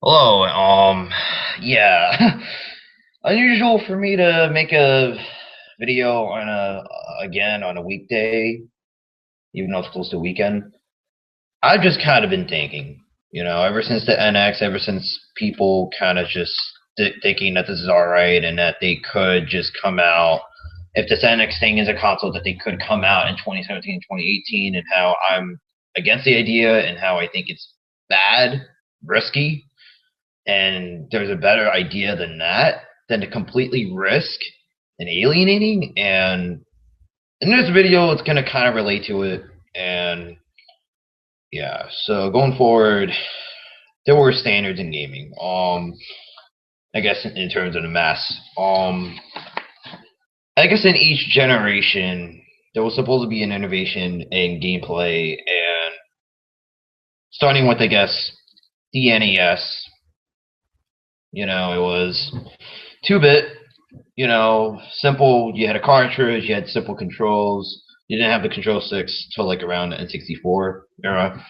Hello. Yeah, unusual for me to make a video on a weekday, even though it's close to weekend. I've just kind of been thinking, ever since the NX, ever since people kind of just thinking that this is all right and that they could just come out, if this NX thing is a console, that they could come out in 2017, 2018, and how I'm against the idea and how I think it's bad, risky, and there's a better idea than that than to completely risk and alienating. And in this video, it's going to kind of relate to it. And yeah, so going forward, there were standards in gaming. I guess in terms of the mass. I guess in each generation, there was supposed to be an innovation in gameplay, and starting with, I guess, the NES. It was 2-bit, simple. You had a cartridge, you had simple controls. You didn't have the control sticks till like around the N64 era,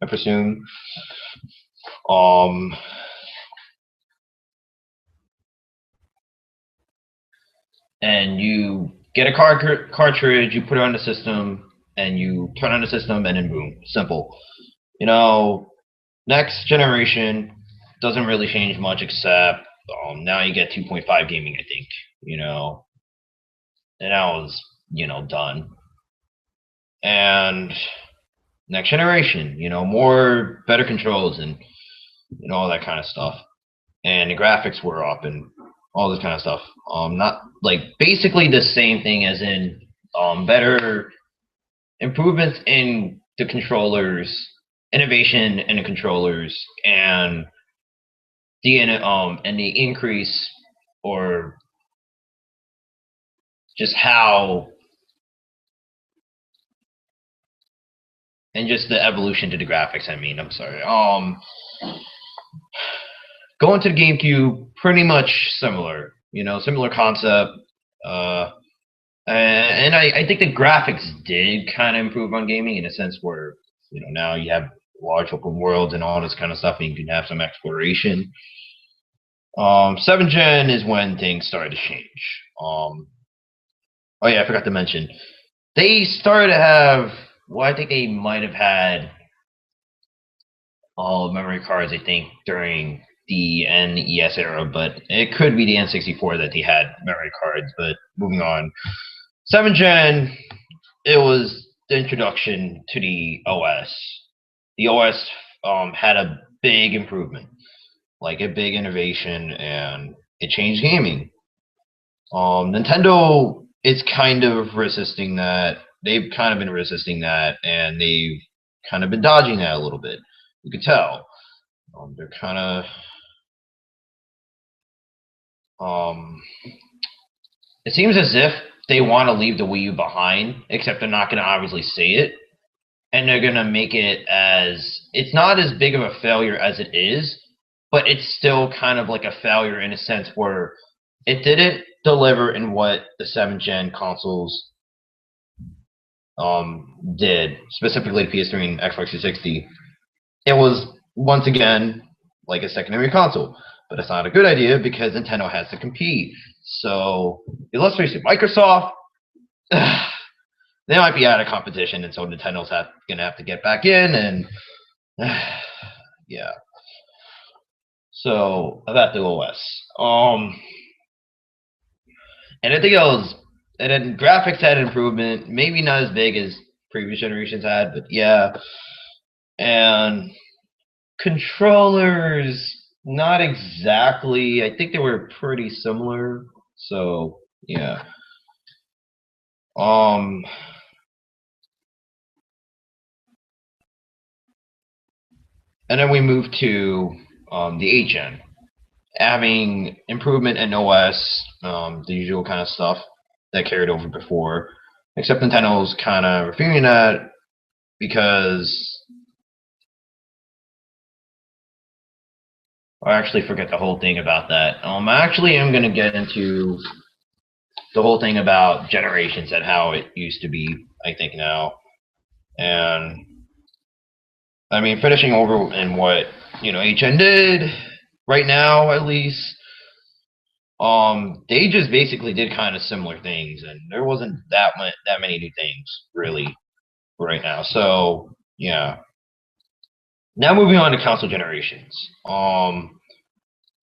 I presume. Um, and you get a cartridge, you put it on the system, and you turn on the system, and then boom, simple. Next generation doesn't really change much except now you get 2.5 gaming, I think. And that was done. And next generation, more better controls and all that kind of stuff. And the graphics were up and all this kind of stuff. Not like basically the same thing as in better improvements in the controllers, innovation in the controllers, and the increase or just how and just the evolution to the graphics. I'm sorry. Going to the GameCube, pretty much similar. Similar concept. And I think the graphics did kind of improve on gaming in a sense where now you have large open worlds and all this kind of stuff, and you can have some exploration. 7th gen is when things started to change. Oh yeah, I forgot to mention they started to have. Well, I think they might have had all memory cards, I think, during the NES era, but it could be the N64 that they had memory cards. But moving on, 7th gen, it was the introduction to the OS. The OS had a big improvement, like a big innovation, and it changed gaming. Nintendo is kind of resisting that. They've kind of been resisting that, and they've kind of been dodging that a little bit. You could tell. They're kind of. It seems as if they want to leave the Wii U behind, except they're not going to obviously say it. And they're going to make it as. It's not as big of a failure as it is, but it's still kind of like a failure in a sense where it didn't deliver in what the 7th gen consoles did, specifically PS3 and Xbox 360. It was once again like a secondary console, but it's not a good idea because Nintendo has to compete. So let's face it, Microsoft, they might be out of competition, and so Nintendo's gonna have to get back in, and yeah. So about the OS, and I think it was, and then graphics had improvement, maybe not as big as previous generations had, but yeah. And controllers, not exactly. I think they were pretty similar. So yeah. Um, and then we moved to the 8th gen, having improvement in OS, the usual kind of stuff that carried over before. Except Nintendo's kind of refusing that because I actually forget the whole thing about that. I actually am going to get into the whole thing about generations and how it used to be, I think, now. And I mean, finishing over in what HN did right now at least. They just basically did kind of similar things, and there wasn't that many new things really right now. So yeah. Now moving on to console generations.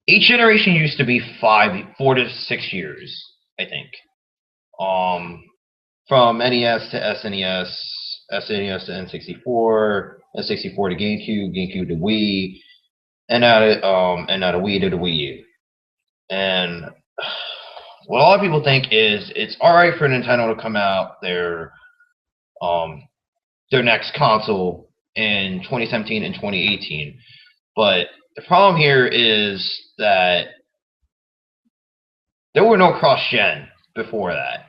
Each generation used to be 4 to 6 years, I think. Um, from NES to SNES, SNES to N64, N64 to GameCube, GameCube to Wii, and now to Wii to the Wii U. And what a lot of people think is it's all right for Nintendo to come out their next console in 2017 and 2018, but the problem here is that there were no cross-gen before that.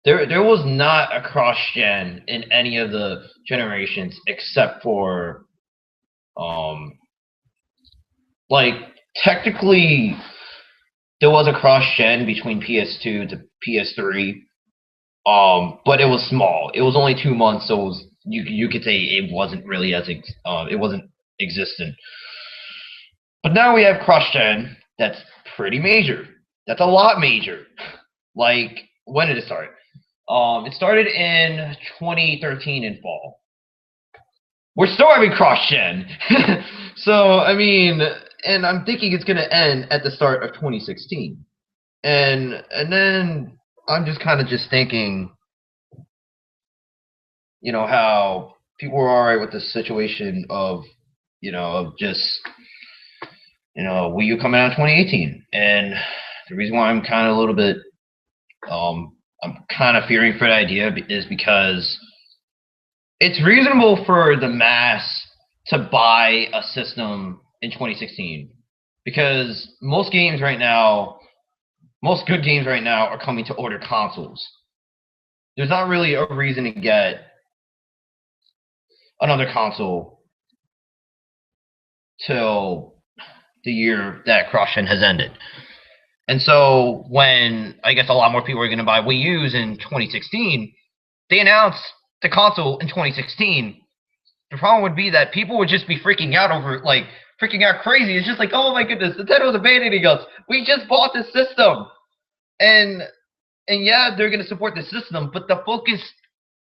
There was not a cross-gen in any of the generations except for like technically there was a cross-gen between PS2 to PS3, but it was small. It was only 2 months, so it was, you could say it wasn't really it wasn't existent. But now we have cross-gen that's pretty major. That's a lot major. Like, when did it start? It started in 2013 in fall. We're still having cross-gen. So, I mean, and I'm thinking it's going to end at the start of 2016. And then I'm just kind of just thinking, how people were all right with the situation of, of just, Wii U coming out in 2018. And the reason why I'm kind of a little bit, I'm kind of fearing for the idea is because it's reasonable for the mass to buy a system in 2016 because most good games right now are coming to order consoles. There's not really a reason to get another console till the year that cross-gen has ended. And so when I guess a lot more people are going to buy Wii U's in 2016, they announced the console in 2016. The problem would be that people would just be freaking out over it, like freaking out crazy. It's just like, oh my goodness, Nintendo's abandoning us. We just bought this system, and yeah, they're going to support the system, but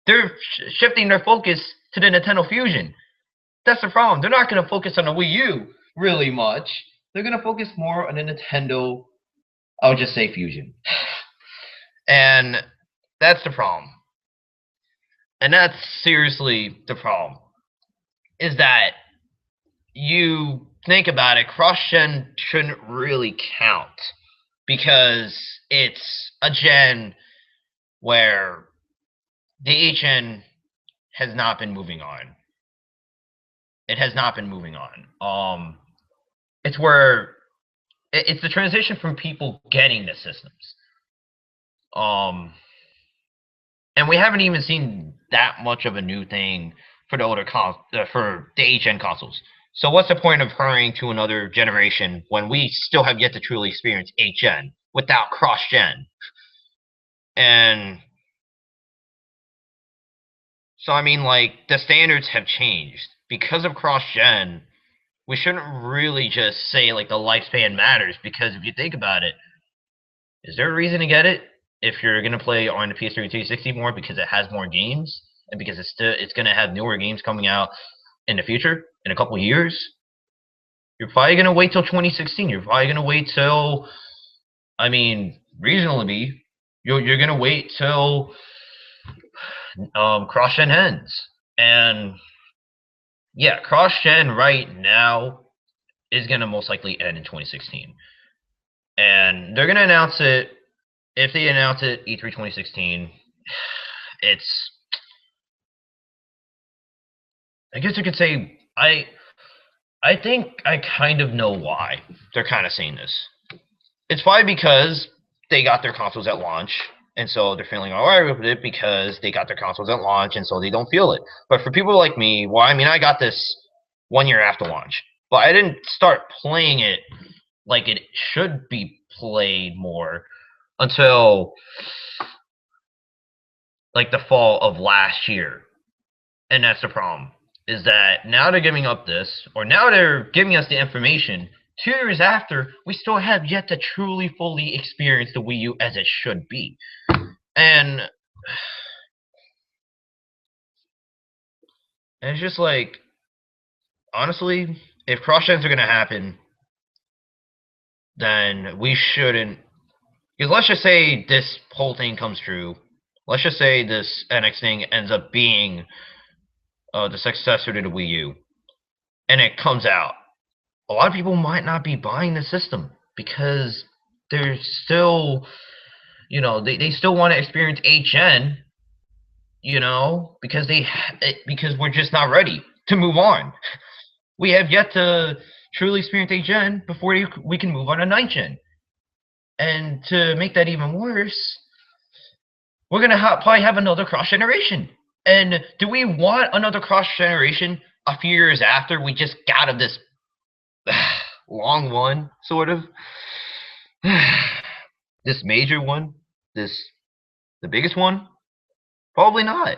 they're shifting their focus to the Nintendo Fusion. That's the problem. They're not going to focus on the Wii U really much. They're going to focus more on the Nintendo, I'll just say, Fusion. And that's the problem. And that's seriously the problem. Is that you think about it, cross-gen shouldn't really count because it's a gen where the HN has not been moving on. It has not been moving on. It's where it's the transition from people getting the systems. And we haven't even seen that much of a new thing for the HN consoles. So what's the point of hurrying to another generation when we still have yet to truly experience HN without cross-gen? And so, I mean, like, the standards have changed. Because of cross-gen, we shouldn't really just say, like, the lifespan matters, because if you think about it, is there a reason to get it if you're going to play on the PS3 and 360 more because it has more games and because it's going to have newer games coming out in the future in a couple of years? You're probably going to wait till 2016. You're probably going to wait till, I mean, reasonably, you're going to wait till cross-gen ends. And yeah, cross-gen right now is going to most likely end in 2016. And they're going to announce it. If they announce it E3 2016, it's, I guess you could say, I think I kind of know why they're kind of saying this. It's probably because they got their consoles at launch, and so they're feeling all right with it because they got their consoles at launch, and so they don't feel it. But for people like me, well, I mean, I got this 1 year after launch, but I didn't start playing it like it should be played more until like the fall of last year. And that's the problem, is that now they're giving up this, or now they're giving us the information 2 years after we still have yet to truly fully experience the Wii U as it should be. And it's just like, honestly, if cross-gens are going to happen, then we shouldn't. Because let's just say this whole thing comes true. Let's just say this NX thing ends up being the successor to the Wii U, and it comes out. A lot of people might not be buying the system because they're still, they still want to experience HN, because we're just not ready to move on. We have yet to truly experience HN before we can move on to 9th gen. And to make that even worse, we're going to probably have another cross-generation. And do we want another cross-generation a few years after we just got out of this long one, sort of? This major one? The biggest one? Probably not.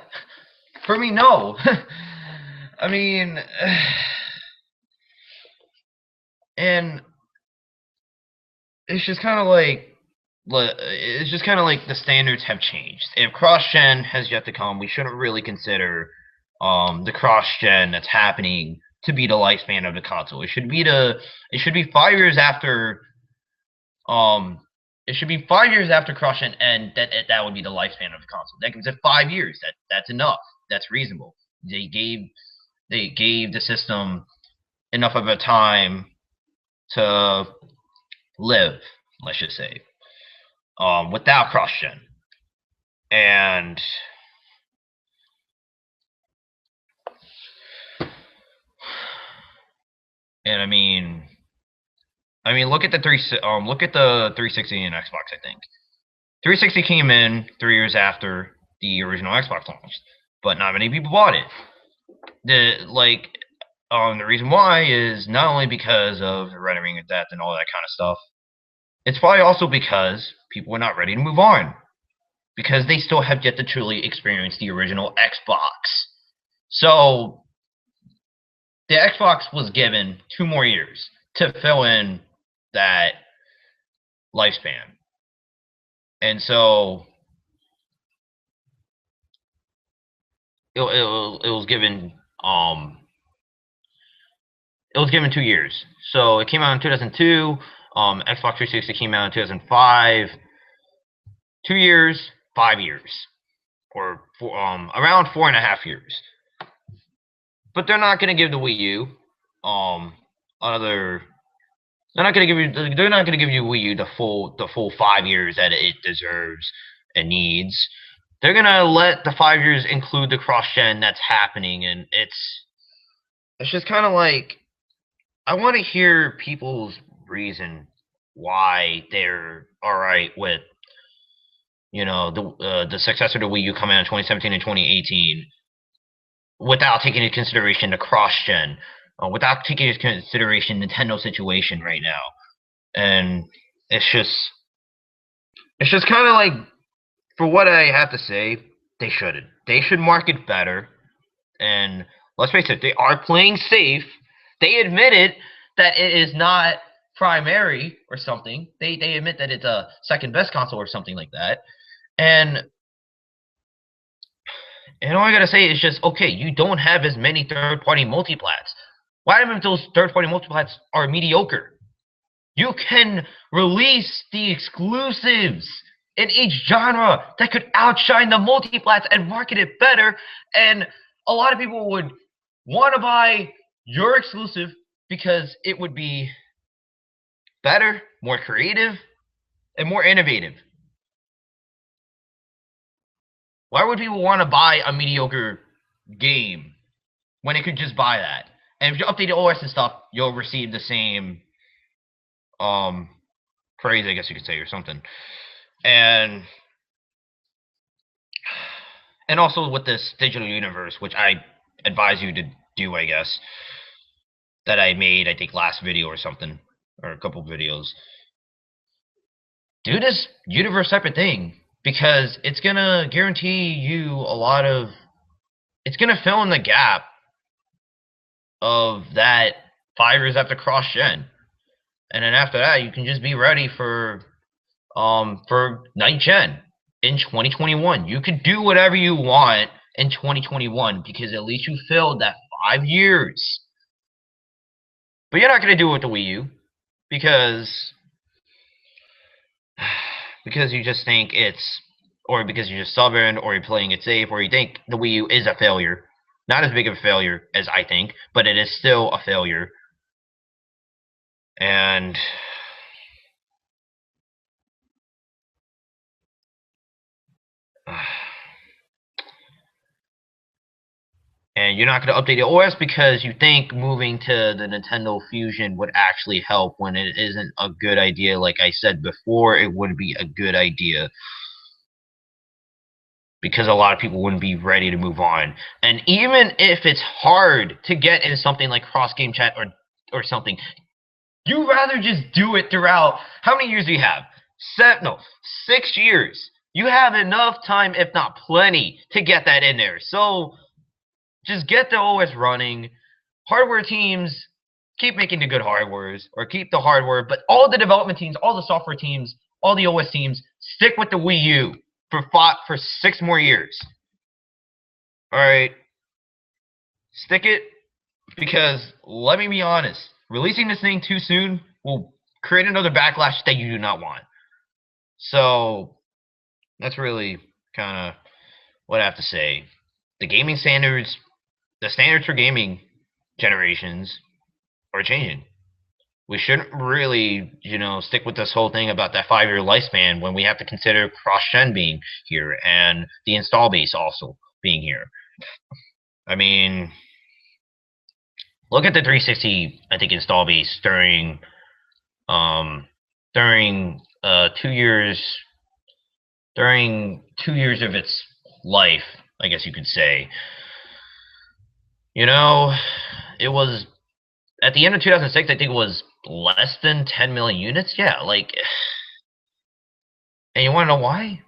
For me, no. I mean, and it's just kind of like the standards have changed. If cross-gen has yet to come, we shouldn't really consider the cross-gen that's happening to be the lifespan of the console. It should be 5 years after cross-gen, and that would be the lifespan of the console. That gives it 5 years. That's enough. That's reasonable. They gave the system enough of a time to live, let's just say, without cross-gen. And I mean, look at the 360 and Xbox. I think 360 came in 3 years after the original Xbox launched, but not many people bought it. The reason why is not only because of the rendering of depth and all that kind of stuff. It's probably also because people were not ready to move on, because they still have yet to truly experience the original Xbox. So the Xbox was given 2 more years to fill in that lifespan. And so it was given 2 years. So it came out in 2002. Xbox 360 came out in 2005. 2 years, 5 years, or around 4.5 years. But they're not going to give the Wii U They're not going to give you Wii U the full 5 years that it deserves and needs. They're going to let the 5 years include the cross-gen that's happening, and it's just kind of like, I want to hear people's reason why they're all right with, the successor to Wii U coming out in 2017 and 2018, without taking into consideration the cross-gen, without taking into consideration Nintendo's situation right now. And it's just kind of like, for what I have to say, they shouldn't. They should market better. And let's face it, they are playing safe. They admitted that it is not primary or something. They admit that it's a second best console or something like that. And all I gotta say is just, okay, you don't have as many third-party multiplats. Why even if those third-party multiplats are mediocre? You can release the exclusives in each genre that could outshine the multiplats and market it better, and a lot of people would want to buy your exclusive because it would be better, more creative, and more innovative. Why would people want to buy a mediocre game when they could just buy that? And if you update the OS and stuff, you'll receive the same praise, I guess you could say, or something. And also with this digital universe, which I advise you to do, I guess, that I made, I think, last video or something, or a couple videos. Do this universe type of thing, because it's going to guarantee you it's going to fill in the gap of that 5 years after cross-gen. And then after that, you can just be ready for ninth gen in 2021. You could do whatever you want in 2021 because at least you filled that 5 years. But you're not going to do it with the Wii U because you just think it's, or because you're just stubborn, or you're playing it safe, or you think the Wii U is a failure. Not as big of a failure as I think, but it is still a failure. And and you're not going to update the OS because you think moving to the Nintendo Fusion would actually help when it isn't a good idea. Like I said before, it would be a good idea because a lot of people wouldn't be ready to move on. And even if it's hard to get into something like cross-game chat or something, you rather just do it throughout. How many years do you have? 6 years. You have enough time, if not plenty, to get that in there. So just get the OS running. Hardware teams, keep making the good hardwares, or keep the hardware. But all the development teams, all the software teams, all the OS teams, stick with the Wii U for 6 more years. All right, stick it, because let me be honest, releasing this thing too soon will create another backlash that you do not want. So that's really kind of what I have to say. The gaming standards, the standards for gaming generations are changing. We shouldn't really, stick with this whole thing about that 5-year lifespan when we have to consider cross-gen being here and the install base also being here. I mean, look at the 360, I think, install base during 2 years of its life, I guess you could say. It was at the end of 2006, I think it was less than 10 million units. Yeah, and you want to know why?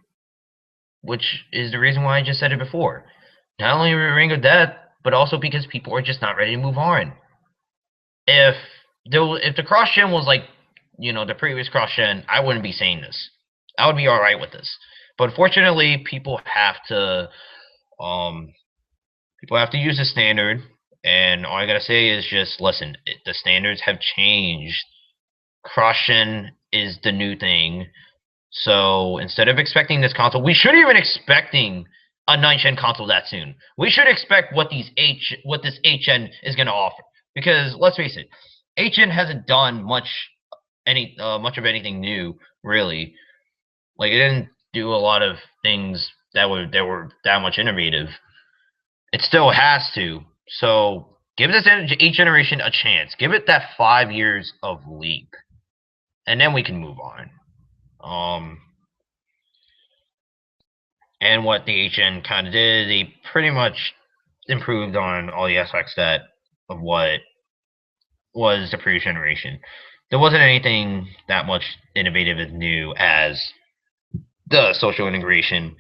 Which is the reason why I just said it before. Not only Ring of Death, but also because people are just not ready to move on. If the cross-gen was like, the previous cross-gen, I wouldn't be saying this. I would be all right with this. But unfortunately, people have to use the standard. And all I gotta say is just listen. The standards have changed. Cross-gen is the new thing. So instead of expecting this console, we shouldn't even expecting a 9th-gen console that soon. We should expect what this 8th-gen is gonna offer. Because let's face it, 8th-gen hasn't done much of anything new, really. Like, it didn't do a lot of things that were that much innovative. It still has to. So give this 8th generation a chance. Give it that 5 years of leap, and then we can move on. And what the 8th-gen kind of did, they pretty much improved on all the aspects of what was the previous generation. There wasn't anything that much innovative and new as the social integration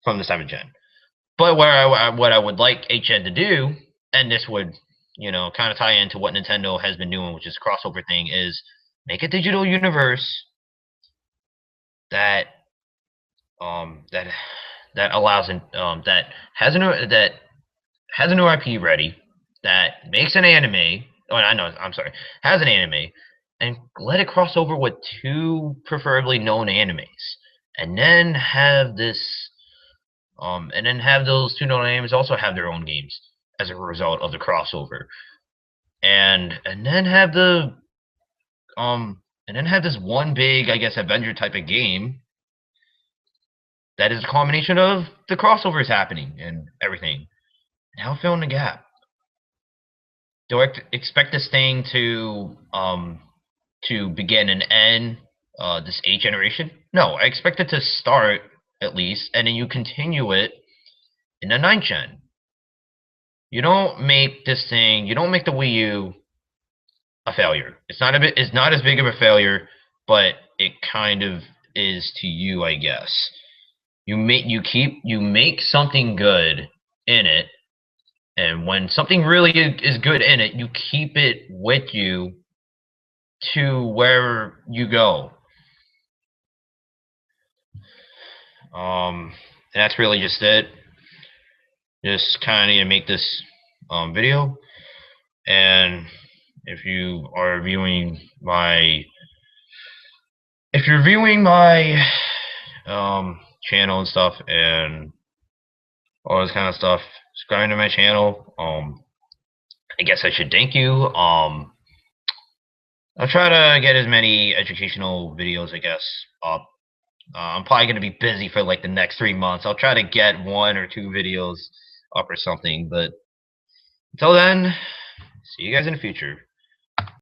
from the 7th-gen. But what I would like 8th-gen to do, and this would, kind of tie into what Nintendo has been doing, which is a crossover thing, is make a digital universe that allows that has a new IP ready, that makes an anime. Oh, has an anime, and let it cross over with 2 preferably known animes, and then have this. And then have those 2 known animes also have their own games as a result of the crossover, and then have this one big, I guess, adventure type of game that is a combination of the crossovers happening and everything. Now fill in the gap. Do I expect this thing to begin and end this 8th generation? No, I expect it to start at least, and then you continue it in the 9th-gen. You don't make the Wii U a failure. It's not as big of a failure, but it kind of is to you, I guess. You make something good in it, And when something really is good in it, you keep it with you to where you go. And that's really just it. Just kind of need to make this video. And if you are viewing my channel and stuff and all this kind of stuff, subscribing to my channel, I guess I should thank you. I'll try to get as many educational videos, I guess, up. I'm probably going to be busy for like the next 3 months. I'll try to get 1 or 2 videos up or something, but until then, see you guys in the future.